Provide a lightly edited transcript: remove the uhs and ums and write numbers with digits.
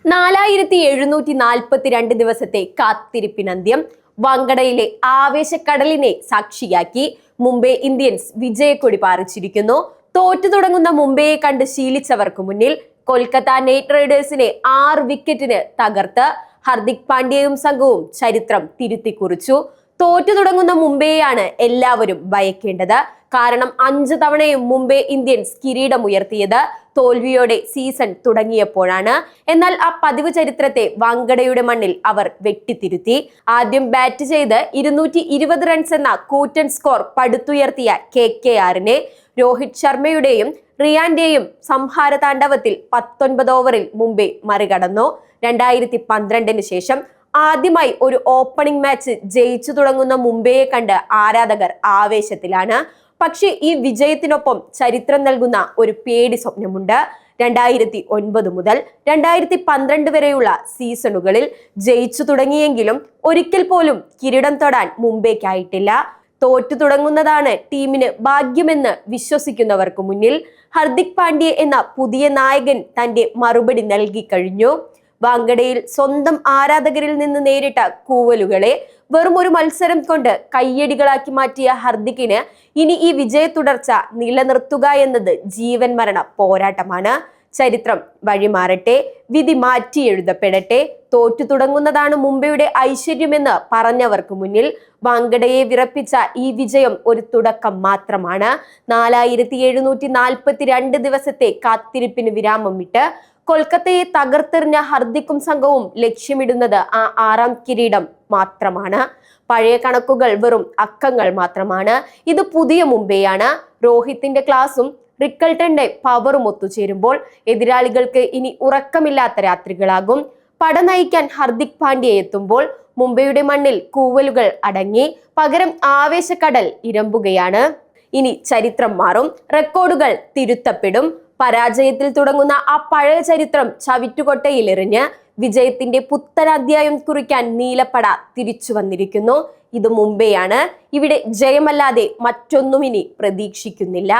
4742 ദിവസത്തെ കാത്തിരിപ്പിനന്ത്യം വങ്കടയിലെ ആവേശക്കടലിനെ സാക്ഷിയാക്കി മുംബൈ ഇന്ത്യൻസ് വിജയക്കൊടി പാറിച്ചിരിക്കുന്നു. തോറ്റു തുടങ്ങുന്ന മുംബൈയെ കണ്ട് ശീലിച്ചവർക്ക് മുന്നിൽ കൊൽക്കത്ത നൈറ്റ് റൈഡേഴ്സിനെ 6 വിക്കറ്റിന് തകർത്ത് ഹർദിക് പാണ്ഡ്യയും സംഘവും ചരിത്രം തിരുത്തി കുറിച്ചു. തോറ്റു തുടങ്ങുന്ന മുംബൈയെയാണ് എല്ലാവരും ഭയക്കേണ്ടത്. കാരണം 5 തവണയും മുംബൈ ഇന്ത്യൻസ് കിരീടമുയർത്തിയത് തോൽവിയോടെ സീസൺ തുടങ്ങിയപ്പോഴാണ്. എന്നാൽ ആ പതിവ് ചരിത്രത്തെ വാങ്കഡയുടെ മണ്ണിൽ അവർ വെട്ടിത്തിരുത്തി. ആദ്യം ബാറ്റ് ചെയ്ത് 220 റൺസ് എന്ന കൂറ്റൻ സ്കോർ പടുത്തുയർത്തിയ KKRനെ രോഹിത് ശർമ്മയുടെയും റിയാന്റെയും സംഹാര താണ്ഡവത്തിൽ 19 ഓവറിൽ മുംബൈ മറികടന്നു. 2012 ശേഷം ആദ്യമായി ഒരു ഓപ്പണിംഗ് മാച്ച് ജയിച്ചു തുടങ്ങുന്ന മുംബൈയെ കണ്ട് ആരാധകർ ആവേശത്തിലാണ്. പക്ഷേ ഈ വിജയത്തിനൊപ്പം ചരിത്രം നൽകുന്ന ഒരു പേടി സ്വപ്നമുണ്ട്. 2009 മുതൽ 2012 വരെയുള്ള സീസണുകളിൽ ജയിച്ചു തുടങ്ങിയെങ്കിലും ഒരിക്കൽ പോലും കിരീടം തൊടാൻ മുംബൈക്കായിട്ടില്ല. തോറ്റു തുടങ്ങുന്നതാണ് ടീമിന് ഭാഗ്യമെന്ന് വിശ്വസിക്കുന്നവർക്ക് മുന്നിൽ ഹർദിക് പാണ്ഡ്യ എന്ന പുതിയ നായകൻ തന്റെ മറുപടി നൽകി കഴിഞ്ഞു. വാങ്കഡയിൽ സ്വന്തം ആരാധകരിൽ നിന്ന് നേരിട്ട കൂവലുകളെ വെറും ഒരു മത്സരം കൊണ്ട് കയ്യടികളാക്കി മാറ്റിയ ഹർദിക്കിന് ഇനി ഈ വിജയ തുടർച്ച നിലനിർത്തുക എന്നത് ജീവൻ മരണ പോരാട്ടമാണ്. ചരിത്രം വഴിമാറട്ടെ, വിധി മാറ്റി എഴുതപ്പെടട്ടെ. തോറ്റു തുടങ്ങുന്നതാണ് മുംബൈയുടെ ഐശ്വര്യമെന്ന് പറഞ്ഞവർക്ക് മുന്നിൽ വാങ്കഡയെ വിറപ്പിച്ച ഈ വിജയം ഒരു തുടക്കം മാത്രമാണ്. 4742 ദിവസത്തെ കാത്തിരിപ്പിന് വിരാമം വിട്ട് കൊൽക്കത്തയെ തകർത്തെറിഞ്ഞ ഹർദിക്കും സംഘവും ലക്ഷ്യമിടുന്നത് ആ 6ാം കിരീടം മാത്രമാണ്. പഴയ കണക്കുകൾ വെറും അക്കങ്ങൾ മാത്രമാണ്. ഇത് പുതിയ മുംബൈയാണ്. രോഹിത്തിന്റെ ക്ലാസും റിക്കൾട്ടന്റെ പവറും ഒത്തുചേരുമ്പോൾ എതിരാളികൾക്ക് ഇനി ഉറക്കമില്ലാത്ത രാത്രികളാകും. പട നയിക്കാൻ ഹർദിക് പാണ്ഡ്യ എത്തുമ്പോൾ മുംബൈയുടെ മണ്ണിൽ കൂവലുകൾ അടങ്ങി പകരം ആവേശക്കടൽ ഇരമ്പുകയാണ്. ഇനി ചരിത്രം മാറും, റെക്കോർഡുകൾ തിരുത്തപ്പെടും. പരാജയത്തിൽ തുടങ്ങുന്ന ആ പഴയ ചരിത്രം ചവിറ്റുകൊട്ടയിലെറിഞ്ഞ് വിജയത്തിന്റെ പുത്തൻ അധ്യായം കുറിക്കാൻ നീലപ്പട തിരിച്ചു വന്നിരിക്കുന്നു. ഇത് മുംബൈയാണ്. ഇവിടെ ജയമല്ലാതെ മറ്റൊന്നും ഇനി പ്രതീക്ഷിക്കുന്നില്ല.